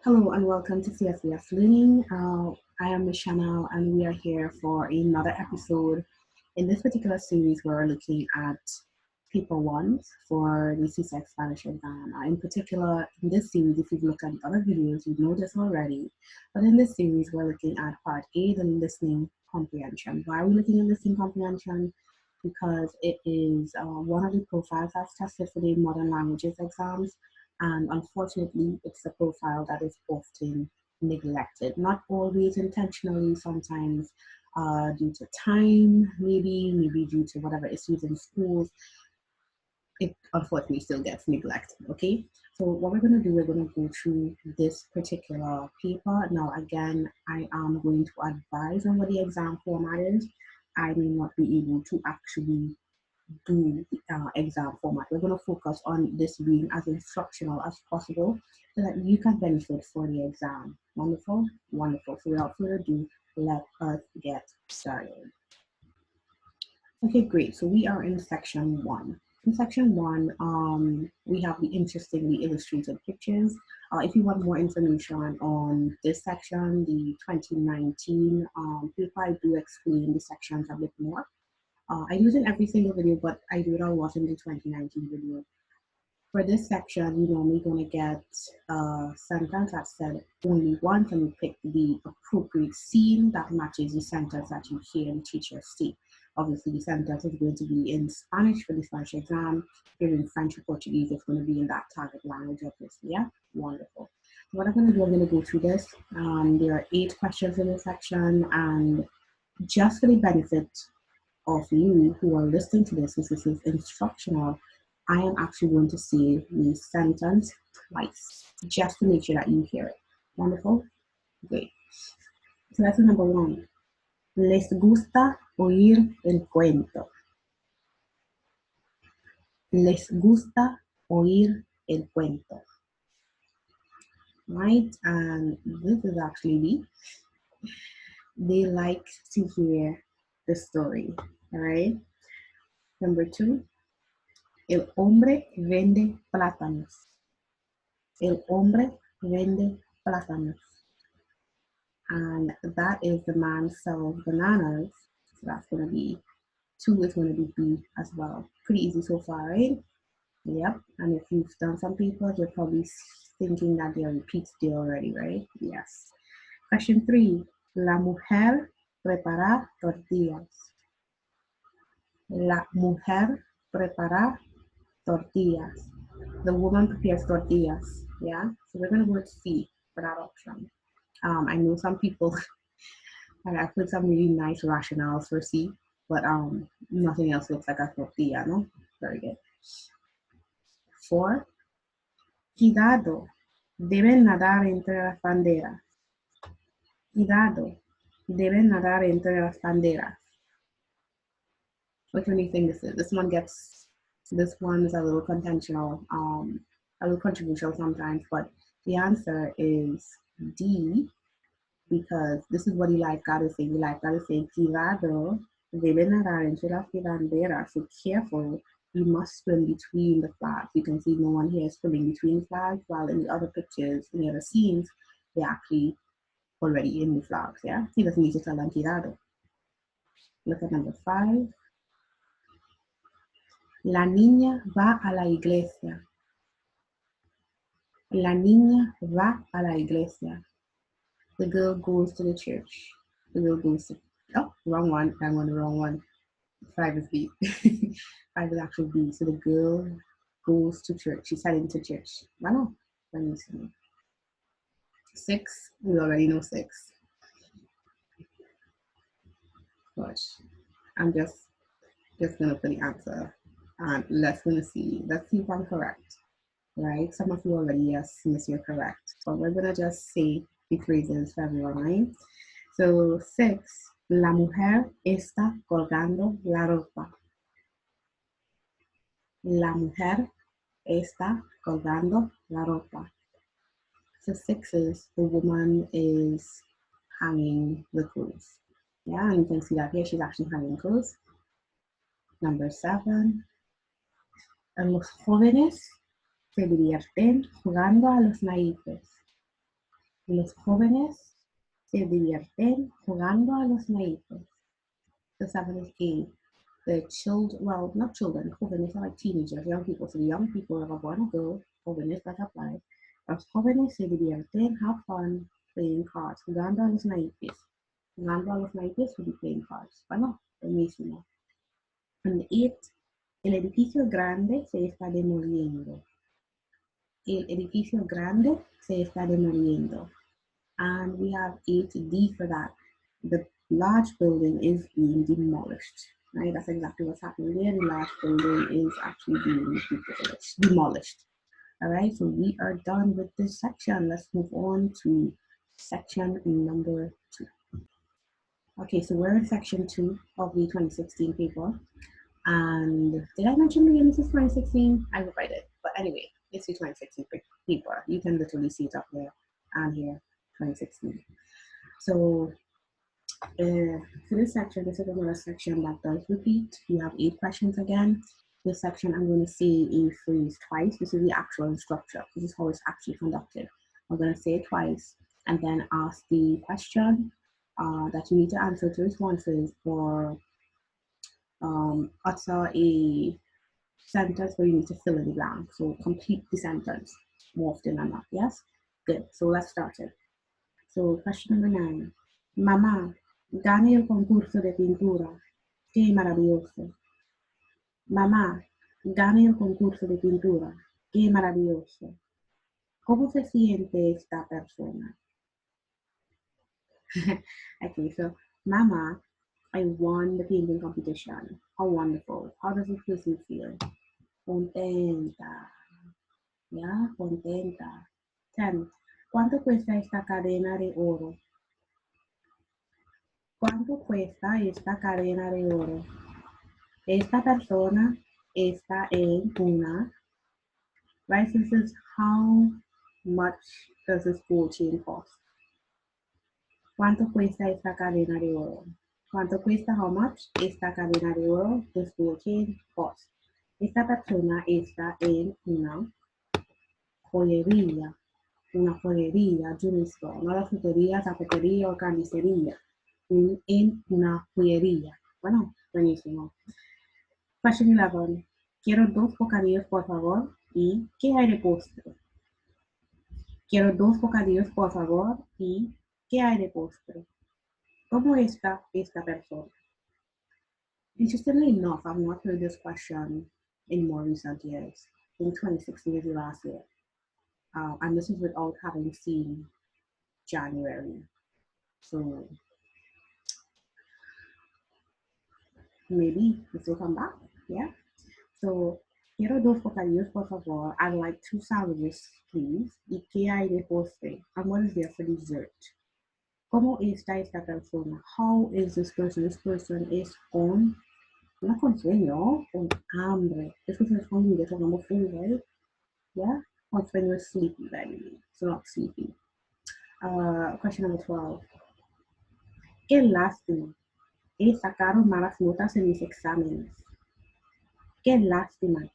Hello and welcome to CSEC Learning. I am Miss Chanel and we are here for another episode. In this particular series, we're looking at paper 1 for the CSEC Spanish exam. In particular, in this series, if you've looked at the other videos, you know this already. But in this series, we're looking at part A, the listening comprehension. Why are we looking at listening comprehension? Because it is one of the profiles that's tested for the modern languages exams. And unfortunately, it's a profile that is often neglected, not always intentionally, sometimes due to time, maybe due to whatever issues in schools. It unfortunately still gets neglected, okay? So what we're going to do, we're going to go through this particular paper. Now, again, I am going to advise on what the exam format is. I may not be able to actually do exam format. We're going to focus on this being as instructional as possible so that you can benefit for the exam. Wonderful? Wonderful. So without further ado, let us get started. Okay, great. So we are in section 1. In section 1, we have the interestingly illustrated pictures. If you want more information on this section, the 2019 paper, I do explain the sections a bit more. I do it in every single video, but I do it a lot in the 2019 video. For this section, you're normally going to get a sentence that said only once, and you pick the appropriate scene that matches the sentence that you hear the teacher state. Obviously, the sentence is going to be in Spanish for the Spanish exam. If you're in French or Portuguese, it's going to be in that target language, obviously. Yeah, wonderful. So what I'm going to do, I'm going to go through this. There are 8 questions in this section, and just for the benefit of you who are listening to this, since this is instructional, I am actually going to say the sentence twice, just to make sure that you hear it. Wonderful? Great. So that's number 1. Les gusta oír el cuento. Les gusta oír el cuento. Right? And this is actually they like to hear the story. All right? Number 2. El hombre vende plátanos. El hombre vende plátanos. And that is the man sells bananas. So that's going to be 2 is going to be B as well. Pretty easy so far, right? Yep. And if you've done some papers, you're probably thinking that they're repeats there already, right? Yes. Question 3. La mujer prepara tortillas. La mujer prepara tortillas. The woman prepares tortillas. Yeah. So we're going to go with C for that option. I know some people, I put some really nice rationales for C, but nothing else looks like a tortilla, no? Very good. 4. Cuidado, deben nadar entre las banderas. Cuidado, deben nadar entre las banderas. Which one do you think this is? This one is a little conventional, a little controversial sometimes, but the answer is D, because this is what the lifeguard is saying. The lifeguard is saying, cuidado, deben nadar entre las banderas. So careful, you must swim between the flags. You can see no one here is swimming between flags, while in the other pictures, in the other scenes, they're actually already in the flags, yeah? He doesn't need to tell them cuidado. Look at number 5. La niña va a la iglesia. La niña va a la iglesia. The girl goes to the church. The girl goes to, oh, wrong one. I'm on the wrong one. 5 is B. 5 is actually B. So the girl goes to church. She's heading to church. I know. Let me see. 6, we already know 6. Gosh, I'm just gonna put the answer. And let's see if I'm correct. Right? Some of you already, yes, you're correct. But we're gonna just say the phrases for everyone, right? So 6, la mujer está colgando la ropa. La mujer está colgando la ropa. So 6 is the woman is hanging the clothes. Yeah, and you can see that here she's actually hanging clothes. Number 7, los jóvenes se divierten jugando a los naipes. Los jóvenes se divierten jugando a los naipes. The seven is A. The children, well, not children, jóvenes are like teenagers, young people. So the young people are a boy and a girl, jóvenes that apply. Los jóvenes se divierten, have fun playing cards. Jugando a los naipes. Jugando a los naipes will be playing cards. Bueno, buenísimo. And eight, el edificio grande se está demoliendo. El edificio grande se está demoliendo. And we have 8D for that. The large building is being demolished. Right? That's exactly what's happening there. The large building is actually being demolished. All right, so we are done with this section. Let's move on to section number 2. Okay, so we're in section 2 of the 2016 paper. And did I mention again this is 2016? I hope I did. But anyway, it's the 2016 paper. You can literally see it up there and here, 2016. So for this section, this is another section that does repeat. You have 8 questions again. This section, I'm going to say a phrase twice. This is the actual structure. This is how it's actually conducted. I'm going to say it twice and then ask the question that you need to answer 2 responses or utter a sentence where you need to fill in the blank. So complete the sentence more often than not. Yes? Good. So let's start it. So question number 9. Mamá, gané el concurso de pintura. Qué maravilloso. Mamá, gané el concurso de pintura. Qué maravilloso. ¿Cómo se siente esta persona? Okay, so Mama, I won the painting competition. How wonderful. How does this person feel? Contenta. Yeah, contenta. 10. ¿Cuánto cuesta esta cadena de oro? ¿Cuánto cuesta esta cadena de oro? Esta persona está en una, right? This is how much does this gold chain cost? ¿Cuánto cuesta esta cadena de oro? ¿Cuánto cuesta, how much, esta cadena de oro, this gold chain cost? Esta persona está en una joyería, jewelry store, no la frutería, zapatería o carnicería, en una joyería. Bueno, buenísimo. Question 11. Quiero 2 bocadillos, por favor. ¿Y qué hay de postre? Quiero 2 bocadillos, por favor. ¿Y qué hay de postre? ¿Cómo está esta persona? Interestingly enough, I've not heard this question in more recent years. In 2016 is the last year. And this is without having seen January. So maybe this will come back. Yeah. So quiero 2 bocadillos, por favor. I'd like 2 sandwiches, please. ¿Y qué hay de postre? And what is there for dessert? ¿Cómo está esta persona? How is this person? This person is no con sueño, con hambre. This person is hungry. They're talking about food, right? Yeah? Con sueño is sleepy, baby. So not sleepy. Question number 12. Qué lástima. He sacado malas notas en mis exámenes. Qué lástima.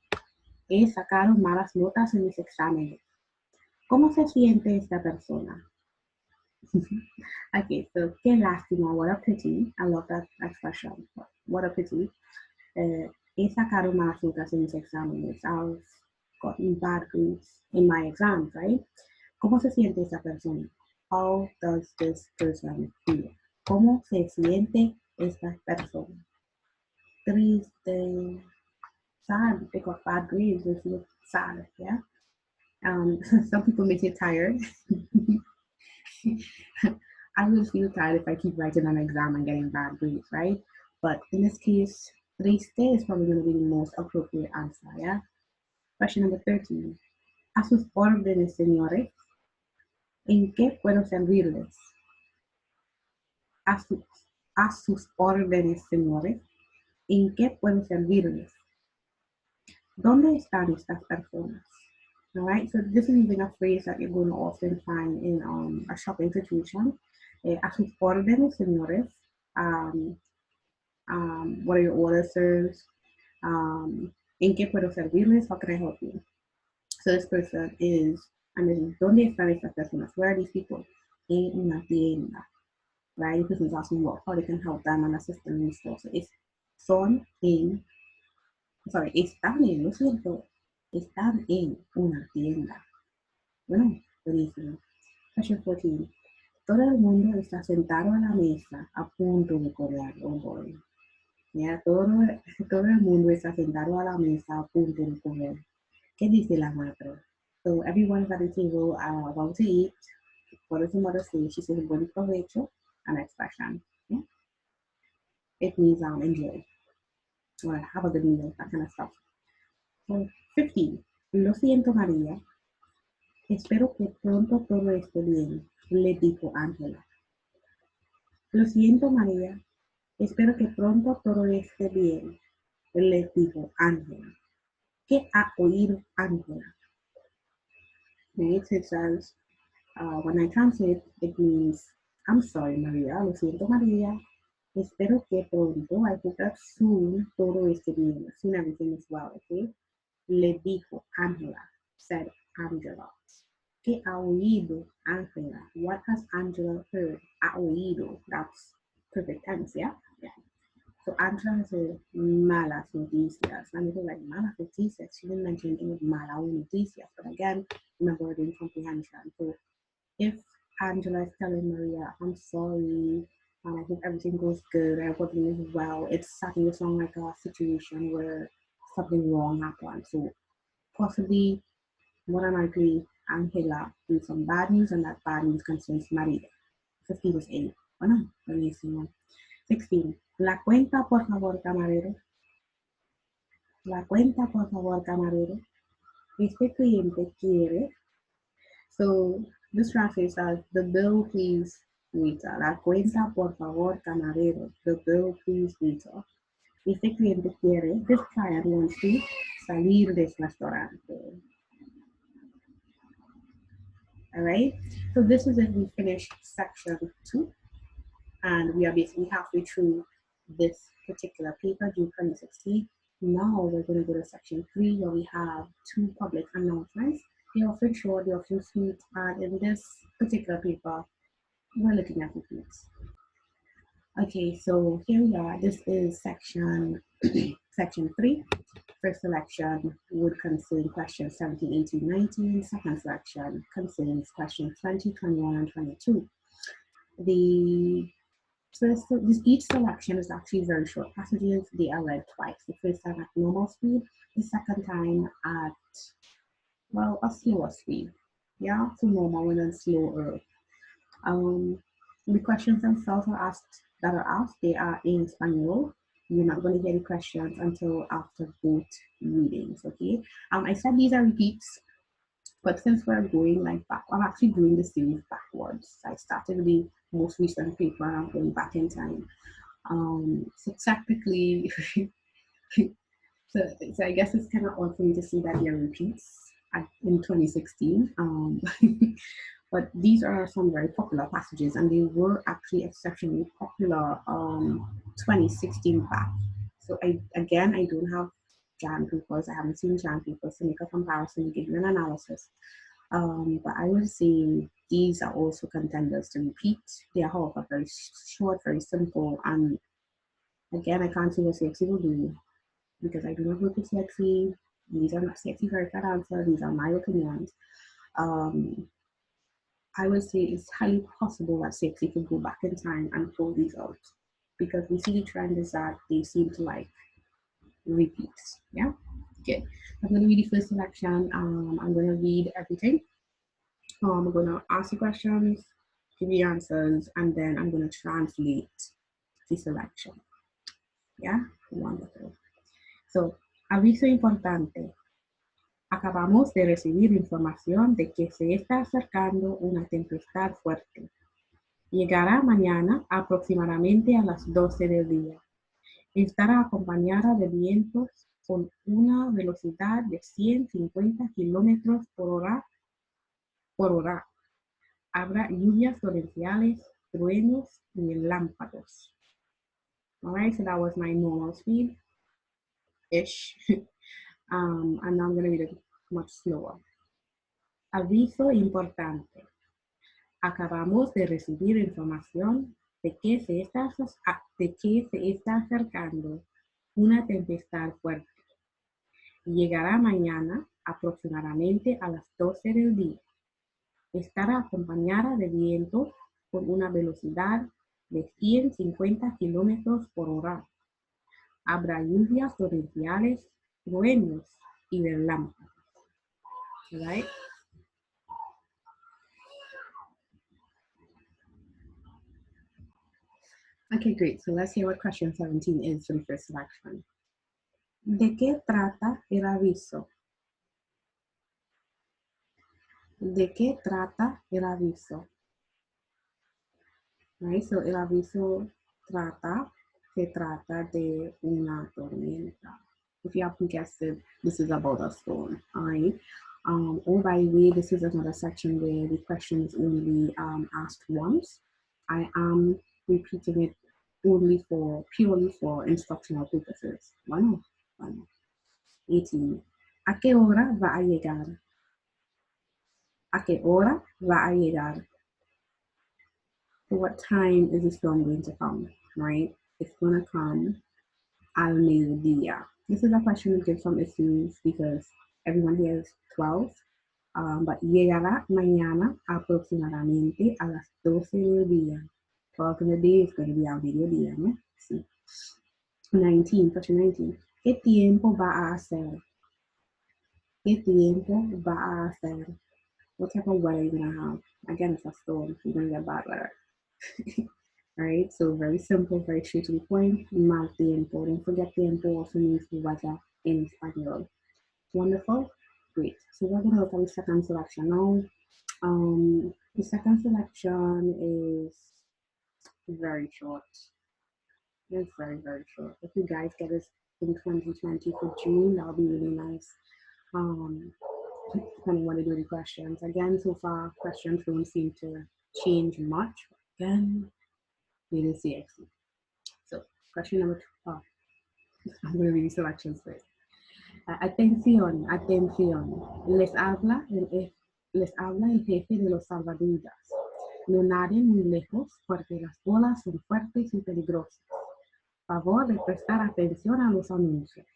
He sacado malas notas en mis exámenes. ¿Cómo se siente esta persona? Okay, so qué lástima, what a pity. I love that expression. What a pity. He sacado malas notas en mis exámenes. I've gotten bad grades in my exams, right? ¿Cómo se siente esta persona? How does this person feel? ¿Cómo se siente esta persona? Triste, sad. They got bad grades. They feel sad, yeah? Some people may say tired. I will feel tired if I keep writing an exam and getting bad grades, right? But in this case, triste is probably going to be the most appropriate answer, yeah? Question number 13. A sus órdenes, señores. ¿En qué puedo servirles? A sus órdenes, señores. ¿En qué puedo servirles? ¿Dónde están estas personas? All right, so this is even a phrase that you're going to often find in a shopping situation. A sus órdenes, señores. What are your orders, sirs? ¿En qué puedo servirles? How can I help you? So this person is, and then, ¿dónde están estas personas? Where are these people? en una tienda, right? The person is asking what how they can help them and assist them in the store. So it's son en, sorry, están en, lo siento, están en una tienda. Bueno, buenísimo. Question 14. Todo el mundo está sentado a la mesa a punto de comer. Oh boy. Yeah, todo el mundo está sentado a la mesa a punto de comer. ¿Qué dice la madre? So everyone's at the table about to eat. What does the mother say? She says, buen provecho, an expression. Yeah? It means enjoy. Or have a good meal, that kind of stuff. So 15. Lo siento, María. Espero que pronto todo esté bien, le dijo Ángela. Lo siento, María. Espero que pronto todo esté bien, le dijo Ángela. ¿Qué ha oído Ángela? Right? It says, when I translate, it means, I'm sorry, María. Lo siento, María. Espero que pronto, I hope that soon, todo esté bien. Soon everything is well, okay? Le dijo Ángela, said Angela. ¿Qué ha oído Angela? What has Angela heard? Ha oído. That's perfect tense, yeah? Yeah. So Angela has heard malas noticias. And it was like malas noticias. She didn't mention anything with mala noticias. But again, remember reading comprehension. So if Angela is telling Maria, I'm sorry, and I hope everything goes good, I hope everything is well, it's starting to sound like a situation where something wrong happened. So possibly, more than likely, Angela do some bad news, and that bad news concerns Maria. 15 is 8. Bueno, buenísimo. 16. La cuenta, por favor, camarero. La cuenta, por favor, camarero. Este cliente quiere. So this translates as the bill, please, waiter. La cuenta, por favor, camarero. The bill, please, waiter. Este cliente quiere. This client wants to salir de este restaurante. All right. So this is it. We finished section 2. And we are basically halfway through this particular paper, June 2016. Now we're going to go to section 3, where we have 2 public announcements. They're often short, they're often sweet, and in this particular paper, we're looking at repeats. Okay, so here we are. This is section section 3. First selection would concern questions 17, 18, 19. Second selection concerns questions 20, 21, and 22. Each selection is actually very short passages. They are read twice. The first time at normal speed, the second time at, well, a slower speed. Yeah, so normal and then slower. The questions themselves that are asked, they are in Spanish. You're not going to get the questions until after both readings, okay? I said these are repeats, but since we're going like back, I'm actually doing the series backwards. I started with the most recent paper and I'm going back in time. So technically, so I guess it's kind of odd for me to see that there are repeats in 2016. But these are some very popular passages, and they were actually exceptionally popular 2016 back. So I don't have Jan papers. I haven't seen Jan papers to make a comparison, give you an analysis. But I would say these are also contenders to repeat. They are, however, very short, very simple, and again, I can't see what CXC will do because I do not work with CXC. These are not CXC verified answers. These are my opinions. I would say it's highly possible that CXC could go back in time and pull these out because we see the trend is that they seem to like repeats. Yeah, good. I'm going to read the first selection. I'm going to read everything. I'm going to ask the questions, give the answers, and then I'm going to translate the selection. Yeah, wonderful. So, aviso importante. Acabamos de recibir información de que se está acercando una tempestad fuerte. Llegará mañana aproximadamente a las 12 del día. Estará acompañada de vientos con una velocidad de 150 kilómetros por hora. Habrá lluvias torrenciales, truenos y relámpagos. All right, so that was my normal speed-ish. And now I'm going to read it much slower. Aviso importante. Acabamos de recibir información de que se está acercando una tempestad fuerte. Llegará mañana aproximadamente a las 12 del día. Estará acompañada de vientos con una velocidad de 150 kilómetros por hora. Habrá lluvias torrenciales, truenos y relámpagos. Right? Okay, great. So let's hear what question 17 is for the first selection. ¿De qué trata el aviso? ¿De qué trata el aviso? Right? So el aviso se trata de una tormenta. If you haven't guessed it, this is about a storm. All right. Oh, by the way, this is another section where the question is only asked once. I am repeating it purely for instructional purposes. Bueno. 18. ¿A qué hora va a llegar? ¿A qué hora va a llegar? So what time is the storm going to come, right? It's going to come al mediodía. This is a question we get from issues because everyone here is 12. But llegará mañana aproximadamente a las 12 del día. 12 in the day is going to be al mediodía, ¿no? Sí. 19, question 19. ¿Qué tiempo va a hacer? ¿Qué tiempo va a hacer? What type of weather are you going to have? Again, it's a storm. You're going to get bad weather. All right, so very simple, very straight to the point. Mal tiempo. Don't forget tiempo also means weather in Spanish. Wonderful, great. So we're going to look at the second selection now. The second selection is very short. It's very, very short. If you guys get this in 2020 for June, that'll be really nice. Depending when they do the questions. Again, so far, questions don't seem to change much. Again, it is CSEC. So, question number 2. I'm going to read the selections first. Atención. Les habla el jefe de los salvavidas. No naden muy lejos porque las olas son fuertes y peligrosas. Favor de prestar atención a los anuncios.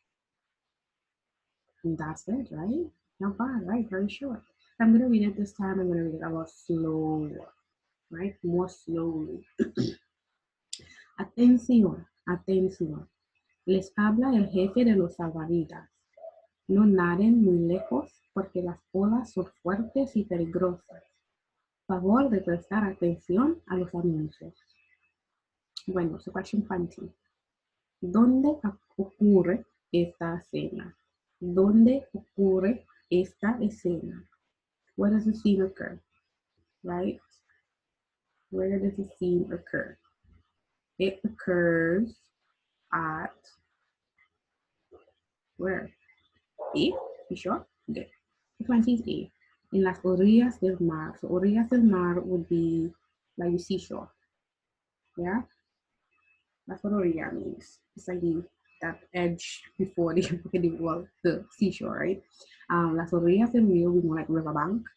And that's it, right? Not bad, right? Very short. I'm going to read it this time. I'm going to read it a lot slower, right? More slowly. Atención. Les habla el jefe de los salvavidas. No naden muy lejos porque las olas son fuertes y peligrosas. Favor de prestar atención a los anuncios. Bueno, so question 20. ¿Dónde ocurre esta escena? ¿Dónde ocurre esta escena? Where does the scene occur? Right? Where does the scene occur? It occurs at where? A? You sure? Good. The 20 is A. En las orillas del mar. So orillas del mar would be like the seashore. Yeah? That's what orilla means. It's like that edge before the seashore, right? Las orillas del río would be more like riverbank.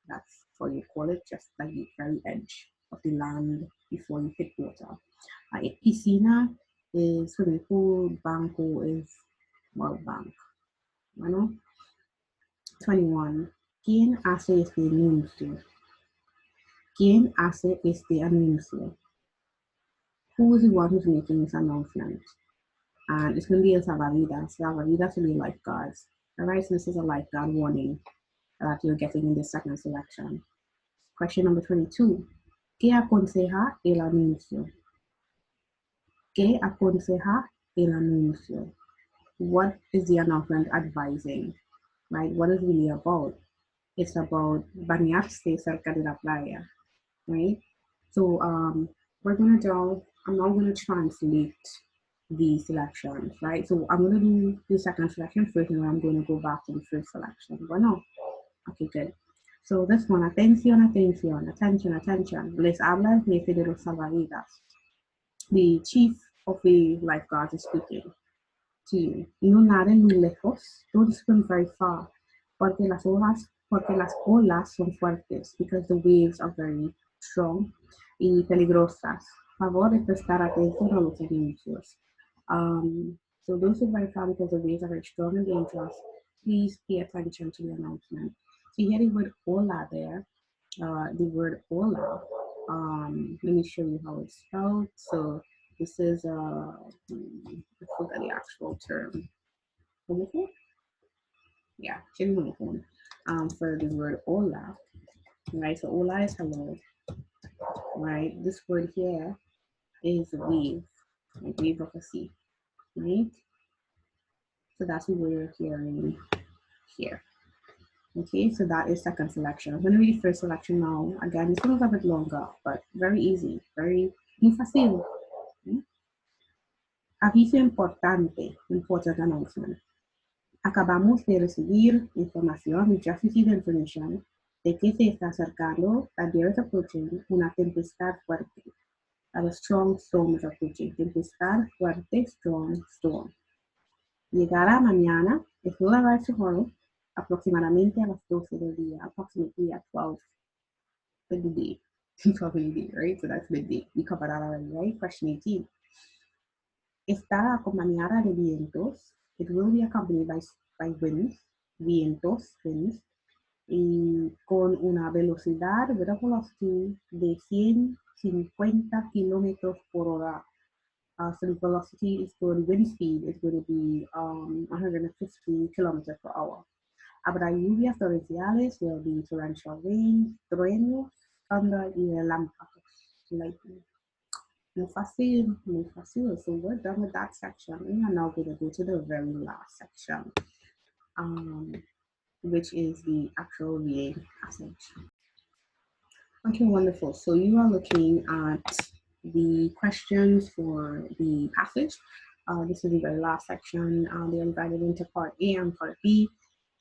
That's what you call it, just like the very edge of the land before you hit water. Piscina is swimming pool, banco is bank. Bueno. 21. ¿Quién hace este anuncio? ¿Quién hace este anuncio? Who is the one who's making this announcement? And it's going to be a salvavidas. Salvavidas will be lifeguards. All right, so this is a lifeguard warning that you're getting in the second selection. Question number 22. ¿Qué aconseja el anuncio? ¿Qué aconseja el anuncio? What is the announcement advising? Right? What is it really about? It's about bañarse cerca de la playa, right? So I'm now going to translate the selections, right? So I'm going to do the second selection first, and then I'm going to go back to the first selection. Bueno, okay, good. So this one, atención. Les habla el jefe de los salvavidas. The chief of the lifeguards is speaking to you. No naden muy lejos. Don't swim very far. Porque las olas son fuertes, because the waves are very strong y peligrosas. Favor de prestar atención a los anuncios. So those who verify because the waves are very strong and dangerous, please pay attention to the announcement. So you hear the word hola there, the word hola. Let me show you how it's spelled. So this is, I forgot the actual term. Homophone? Yeah, homophone. For the word hola, right? So hola is hello, right? This word here is wave, like wave of a sea, right? So that's what we're hearing here. Okay, so that is second selection. I'm going to read the first selection now. Again, this one is a bit longer, but very easy, very fácil. Okay? Aviso importante, important announcement. Acabamos de recibir información, we just received information, de que se está acercando, that there is approaching, una tempestad fuerte. That a strong storm is approaching. Tempestad fuerte, strong storm. Llegará mañana, it will arrive tomorrow, aproximadamente a las 12 del día, approximately at 12 midday. 12 midday, right? So that's midday. We covered that already, right? Question 18. Está acompañada de vientos. It will be accompanied by winds, vientos, winds, y con una velocidad, with a velocity de 150 kilómetros por hora. So the velocity is good, wind speed is going to be 150 kilometers per hour. Habrá lluvias torrenciales, there will be torrential rain, truenos, thunder y relámpagos, lightning. Muy fácil, muy fácil. So we're done with that section. We are now going to go to the very last section, which is the actual reading passage. Okay, wonderful. So you are looking at the questions for the passage. This is the very last section. They are divided into part A and part B.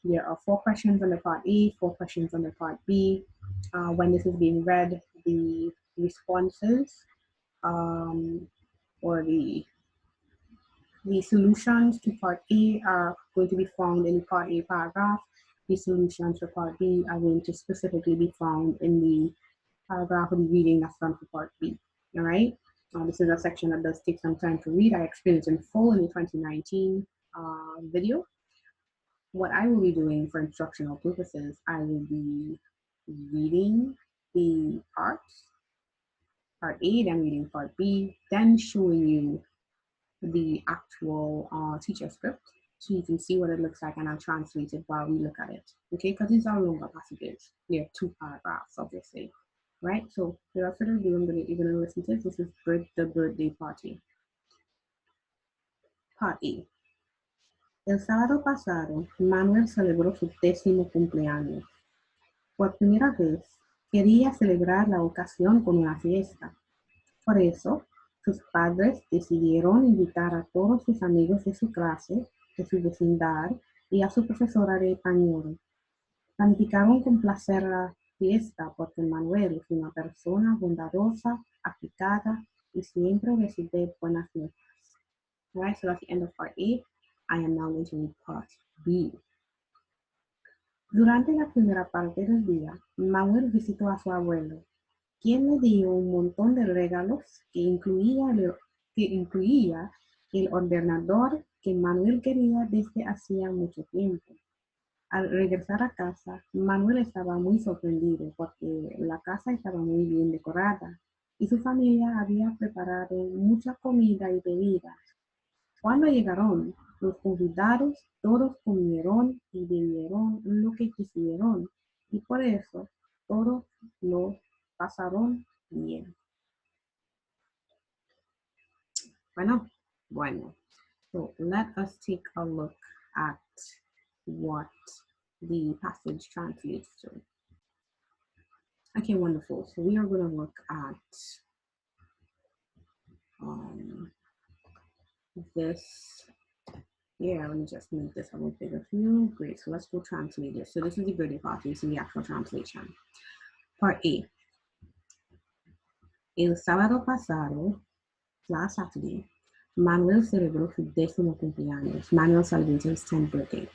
There are 4 questions under part A, 4 questions under part B. When this is being read, the responses or the solutions to part A are going to be found in the part A paragraph. The solutions for part B are going to specifically be found in the paragraph of the reading that's done for part B. All right. This is a section that does take some time to read. I explained it in full in the 2019 video. What I will be doing for instructional purposes, I will be reading the parts, part A, then reading part B, then showing you the actual teacher script so you can see what it looks like, and I'll translate it while we look at it. Okay, because these are longer passages. There are 2 paragraphs, obviously. Right? So without further ado, you're going to listen to this. This is the birthday party. Part A. El sábado pasado, Manuel celebró su 10º cumpleaños. Por primera vez, quería celebrar la ocasión con una fiesta. Por eso, sus padres decidieron invitar a todos sus amigos de su clase, de su vecindad y a su profesora de español. Planificaron complacer la fiesta porque Manuel es una persona bondadosa, aplicada y siempre recibe buenas notas. Alright, so that's the end of part A. I am now going to read part B. Durante la primera parte del día, Manuel visitó a su abuelo, quien le dio un montón de regalos que incluía el ordenador que Manuel quería desde hacía mucho tiempo. Al regresar a casa, Manuel estaba muy sorprendido porque la casa estaba muy bien decorada y su familia había preparado mucha comida y bebidas. Cuando llegaron, los convidados todos comieron y bebieron lo que quisieron y por eso todos lo pasaron bien. Bueno. So let us take a look at what the passage translates to. Okay, wonderful. So we are going to look at this. Yeah, let me just make this a little bigger for you. Great. So let's go translate this. So this is the birthday party. This is the actual translation. Part A. El sábado pasado, last Saturday, Manuel celebró su 10º cumpleaños. Manuel celebrated his 10th birthday.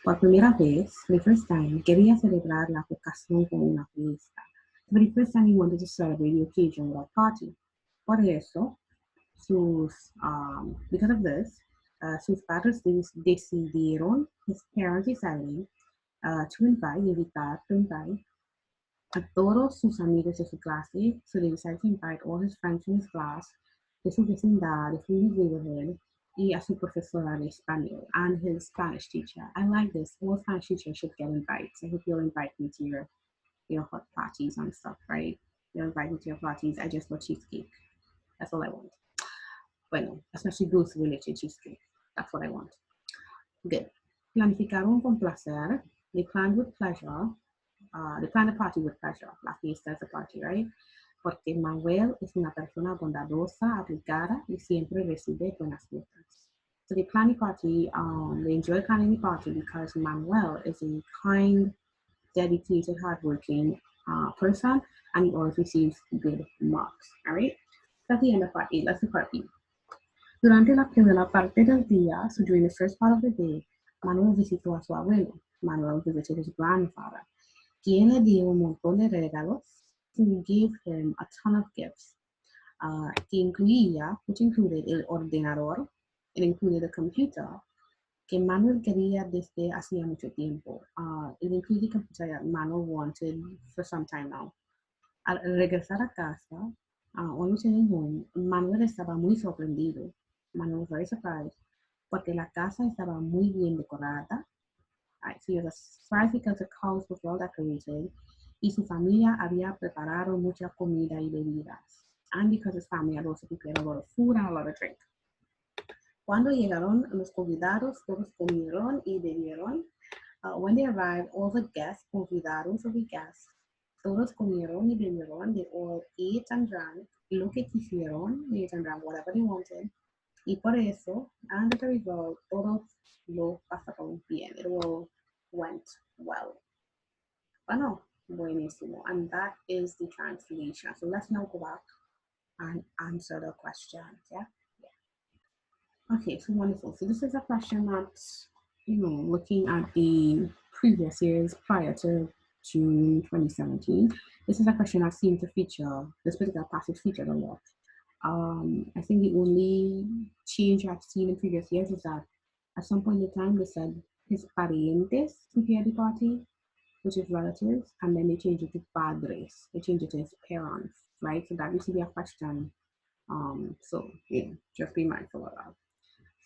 Por primera vez, the first time, quería celebrar la ocasión con una fiesta. For the first time, he wanted to celebrate the occasion with a party. Por eso, because of this, sus padres decidieron, his parents decided, to invite, invitar, to invite a todos sus amigos de su clase. So they decided to invite all his friends in his class, de su vecindad, de su neighborhood, y a su profesora de español and his Spanish teacher. I like this. All Spanish teachers should get invites. I hope you'll invite me to your hot parties and stuff, right? You'll invite me to your parties. I just want cheesecake. That's all I want. Bueno, especially those related cheesecake. That's what I want. Good. Planificaron con placer. They planned with pleasure. They planned the party with pleasure. La fiesta is a party, right? Porque Manuel es una persona bondadosa, aplicada y siempre recibe buenas notas. So they plan the party, they enjoy planning the party because Manuel is a kind, dedicated, hardworking person, and he always receives good marks. All right? That's the end of part A. Let's do part B. Durante la primera parte del día, so during the first part of the day, Manuel visitó a su abuelo. Manuel visited his grandfather, quien le dio un montón de regalos, who gave him a ton of gifts, which included el ordenador, it included a computer, que Manuel quería desde hacía mucho tiempo. It included a computer that Manuel wanted for some time now. Al regresar a casa, on returning home, Manuel estaba muy sorprendido. Manuel was very surprised porque la casa estaba muy bien decorada. So he was surprised because the house was well decorated y su familia había preparado mucha comida y bebidas. And because his family had also prepared a lot of food and a lot of drink. Cuando llegaron los convidados, todos comieron y bebieron. When they arrived, all the guests, convidados or the guests, todos comieron y bebieron. They all ate and drank lo que quisieron, they ate and drank whatever they wanted. Y por eso, and as a result, todos lo pasaron bien. It all went well. Bueno, buenísimo. And that is the translation. So let's now go back and answer the questions. Yeah. Okay, so wonderful. So this is a question that's, looking at the previous years prior to June 2017. This is a question I've seen to feature, this particular passage featured a lot. I think the only change I've seen in previous years is that at some point in time they said his parientes prepare the party, which is relatives, and then they change it to padres. They change it to his parents, right? So that used to be a question. So yeah, just be mindful of that.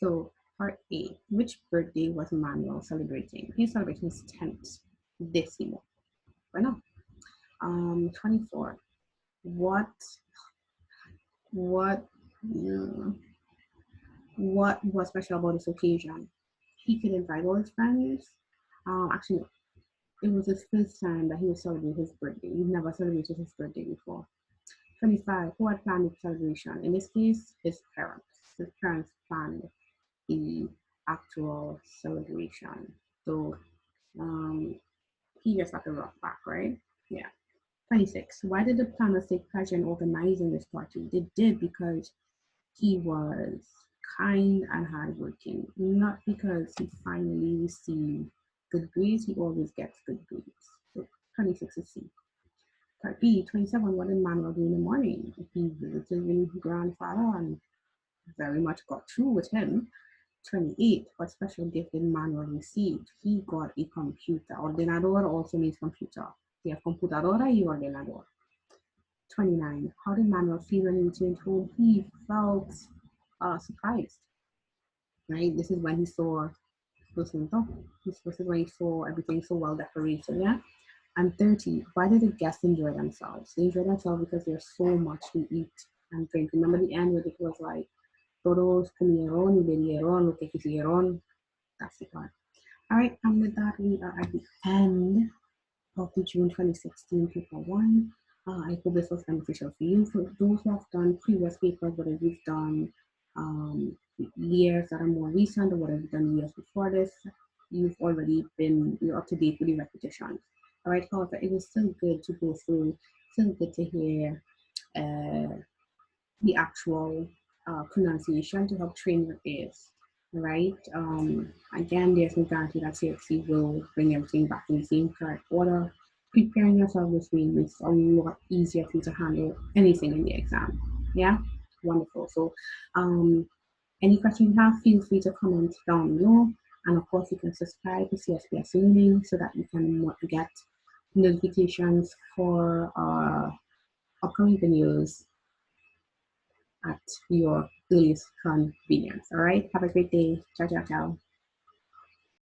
So part A, which birthday was Manuel celebrating? He's celebrating his 10th décimo. Bueno, 24. What was special about this occasion? He could invite all his friends. Actually, it was his first time that he was celebrating his birthday. He'd never celebrated his birthday before. 25. Who had planned the celebration? In this case, his parents. His parents planned the actual celebration. So he just got the rough back, right? Yeah. 26. Why did the planners take pleasure in organizing this party? They did because he was kind and hardworking, not because he finally received good grades. He always gets good grades. So 26 is C. Part B, 27. What did Manuel do in the morning? He visited his grandfather and very much got through with him. 28. What special gift did Manuel receive? He got a computer. Ordenador also means computer. They have computadora y ordenador. 29. How did Manuel feel when he returned home? He felt surprised. Right? This is when he saw this is when he saw everything so well decorated. Yeah. And 30. Why did the guests enjoy themselves? They enjoy themselves because there's so much to eat and drink. Remember the end where it was like todos comieron y bebieron lo que quisieron. That's the part. All right, and with that, we are at the end of the June 2016 paper one. I hope this was beneficial for you. For those who have done previous papers, whether you've done years that are more recent or whatever you've done years before this, you're up to date with the repetitions. All right, however, it was still good to go through, still good to hear the actual pronunciation to help train your ears. Right? Again, there's no guarantee that CSEC will bring everything back in the same correct order. preparing yourself this way makes it a lot easier for you to handle anything in the exam. Yeah, wonderful. So, any questions you have, feel free to comment down below. And of course, you can subscribe to CSPS Learning so that you can get notifications for upcoming videos at your earliest convenience. All right, have a great day. Ciao, ciao, ciao.